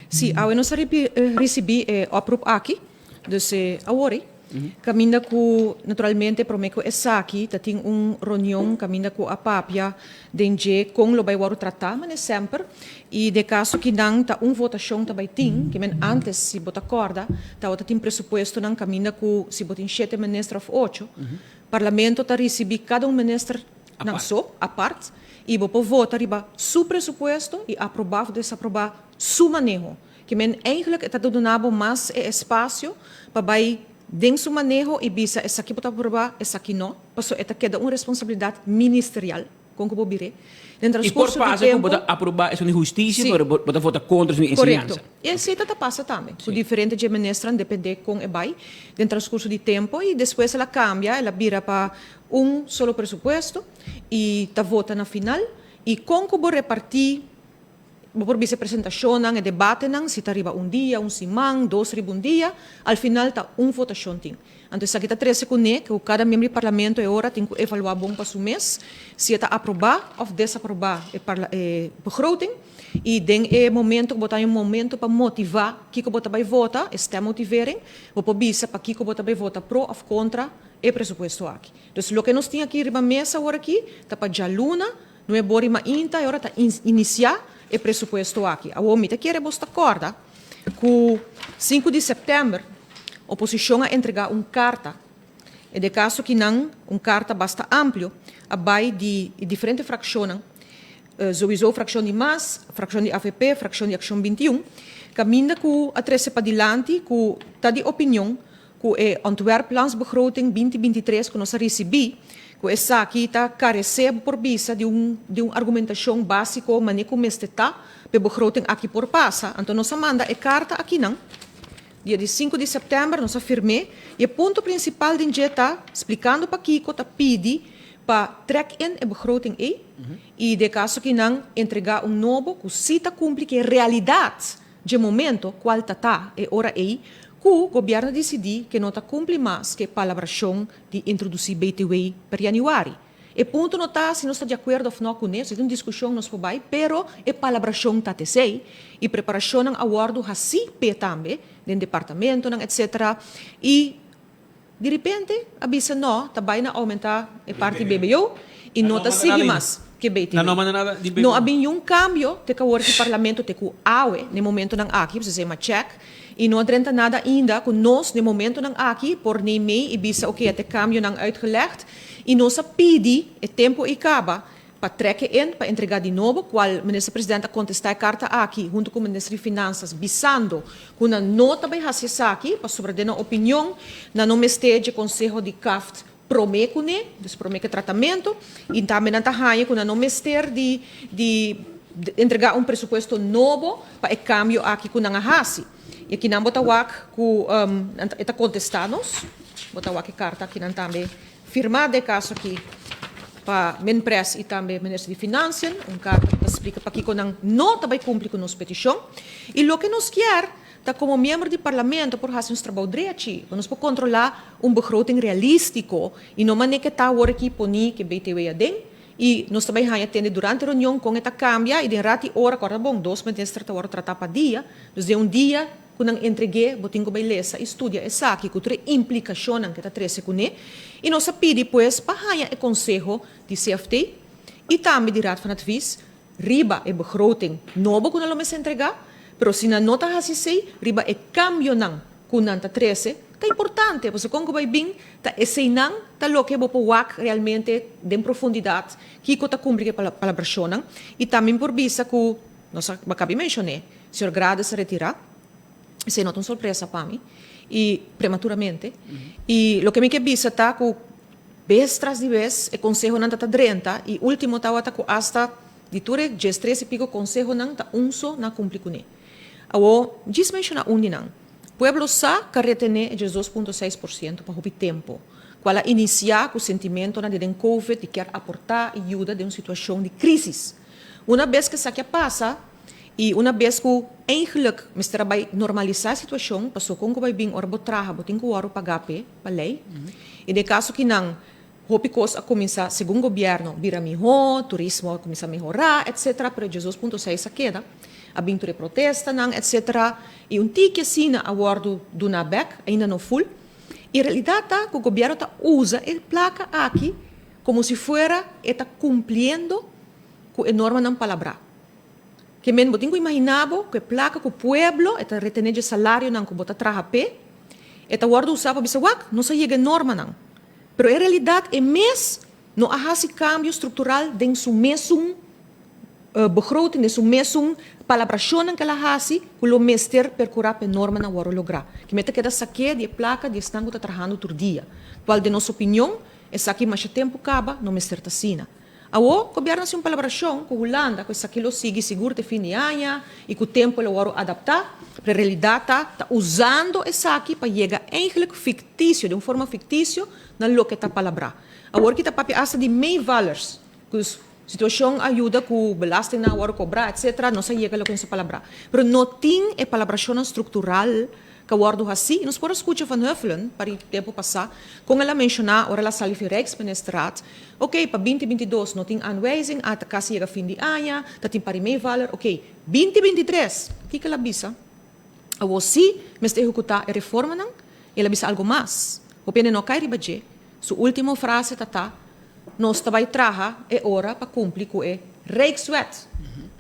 Sim, ao nós recebi oprop aqui, dus awori. Caminda com, naturalmente, prometo essa aqui, tem reunião, caminda com a papia, dengue, com o vai tratar, mas sempre. E de caso que não, tá votação também tem, que antes, se bota corda, tem pressuposto, não caminda com, se bota 7 ministros ou 8, parlamento tá recebi cada ministro, não só, a parte, e vou votar riba su pressuposto e aprovar ou desaprovar su manejo. Que eigenlijk está dando mais espaço para den su manejo e bisa essa aqui pode aprovar, essa aqui não, passo esta queda uma responsabilidade ministerial, com que bobire. E por passo que pode aprovar essa injustiça, pode votar contra a ensinança. Correto. E essa está passa também. O diferente de ministra depende com e vai, dentro do transcurso de tempo e depois ela cambia, ela vira para solo presupuesto e está vota na final e com que vou repartir por vice-apresentação e debate, se está arriba dia, semana, 2 dia, al final está votação. Então, se aqui está 13 que cada membro do parlamento agora tem que evaluar bom para o mês, se está aprovar ou desaprovar a begroting, e tem momento que botar um momento para motivar que bota vai votar, está motiveren, ou para bisa para que bota vai votar pro ou contra o presupuesto aqui. Então, o que nós temos aqui na mesa agora aqui, está para já luna, não é bori ma inta, agora está iniciar o pressuposto aqui. A OMI quer você acorda que 5 de setembro a oposição a entregar uma carta e de caso que não carta bastante amplo abai de diferentes frações, sowieso fração de MAS, fração de AVP, fração de Ação 21, caminha com a 13 para diante, com tá de opinião, com o Antwerp-Landsbegroting 2023 que nós recebi, que essa aqui está carecer por vista de uma argumentação básica, mas como está, para begroting aqui por passa. Então, nós manda a carta aqui não. Dia de 5 de setembro, nós afirmei, e o ponto principal de está explicando para Kiko, está pedir para track-in a begroting e de caso que não, entregar novo, que cita cumpre que a realidade de momento, qual está, e hora que o governo decidiu que não está cumpre mais que a palabração de introduzir BTW para janeiro. E ponto não está, se não está de acordo ou não com isso, é uma discussão nos vai, pero a palabração está sei e preparação ng awardo hasi pe também, do departamento, etc. E de repente, avisa não, também na aumentar a parte BBO e não está seguir mais que BTW. Não havia um cambio, te que o parlamento te que awe no momento ng aqui, você chama check. E não adianta nada ainda com nós, no momento ng aqui, por nem mei, e bisa até cambio ng uitgelegd, e nós pedi, o tempo acaba, para trekken para entregar de novo, qual o ministro-presidente contestar a carta aqui, junto com o ministro de Finanças, bisando, com uma nota bem raciocínio aqui, para sobre a opinião, na nome de Conselho de CAFT, promete, despromete tratamento, e também na tahanha, com a nome de entregar pressuposto novo, para o cambio aqui com a hasi. E aqui não botawak ku eta contestados, botawak carta aqui não também firmada de caso aqui para Menpress e também Ministro de Finanças, carta que explica para que não também cumpre com nossa petição. E o que nós quer, tá como membro do Parlamento por fazer um trabalho direito, nós podemos controlar begroting realístico e não maneira que tá agora aqui poni que BTW adem. E nós também atendemos durante a reunião com esta cambia e de rati hora, agora bom, 2 meses tratar para dia, dus de dia quando entreguei, botinho com beleza, estudia essa aqui, com a implicação que está 13 com ele, e nós pedimos, depois, para o conselho de CFT, e também de raad van advies, riba e begroting novo quando nós entregar, mas se não está assim, riba e cambio não, quando está 13, é importante, porque quando vai bem, está esse não, está o que vou pôr realmente de profundidade, que está cumprindo a palavra, e também por vista que, nós acabamos de mencionar, o senhor Grada se retirar, se nota uma surpresa para mim, e prematuramente, e o que me quer está que vez tras de vez, o conselho não está 30, e o último está com hasta, de tudo, 13 e pico, o conselho não está só na cumprir com ele. Agora, diz mencionar não. Pueblo sa carretene de 2,6% para o tempo. Qual a iniciar com o sentimento de COVID de quer aportar ajuda de uma situação de crise. Uma vez que isso passa, e uma vez que eigenlijk mistura vai normalizar a situação, passou com que vai bem ora botraha, botin que ora pagar para lei. E de caso que não, hopicos a começar, segundo o governo, vira melhor, turismo a começar a melhorar, etc. Pero 2,6 queda. abertura de protesta, etc. E tique assim a acordo do NABEC, ainda não full. E a realidade é que o governo usa a placa aqui como se fuera está cumpriendo com a norma não palavra. Que mesmo tenho imaginado que a placa que o pueblo está retenendo o salário não que bota traja pé, está guarda usar para dizer, não se chega a norma não. Pero a realidade é mesmo não há esse cambio estrutural dentro do mesmo begroting, dentro do mesmo palabração que ela faz, que o mestre percurar a norma não vai lograr. Que meta que da saque de placa de estango está trabalhando todo dia. Qual de nossa opinião, essa aqui mais tempo acaba, não mestre está sina. O governo tem uma palabração com a Holanda, que isso aqui lo sigue seguro de fim de ano, e que o tempo ele vai adaptar, para a realidade está usando isso aqui para chegar eigenlijk fictício, de uma forma fictícia, na lo que está palavra. Agora que está papi asa de meio valores, que a situação ajuda com belasting na hora cobrar, etc., não se chega a essa palavra. Mas não tem a palabração estrutural que guardo assim, nós podemos escutar Van Huffelen, para o tempo passar, com ela mencionar, ora ela sali vir Rijksministraat, ok, para 2022 não tem aanwijzing, até quase chega fim de ano, tem para meio valor, ok, 2023, o que ela bisa? Ou se, mas executar a reforma não, ela bisa algo mais. O pena não cai ribaje, sua última frase está, nós também traga é hora para cumprir com a Rijkswet.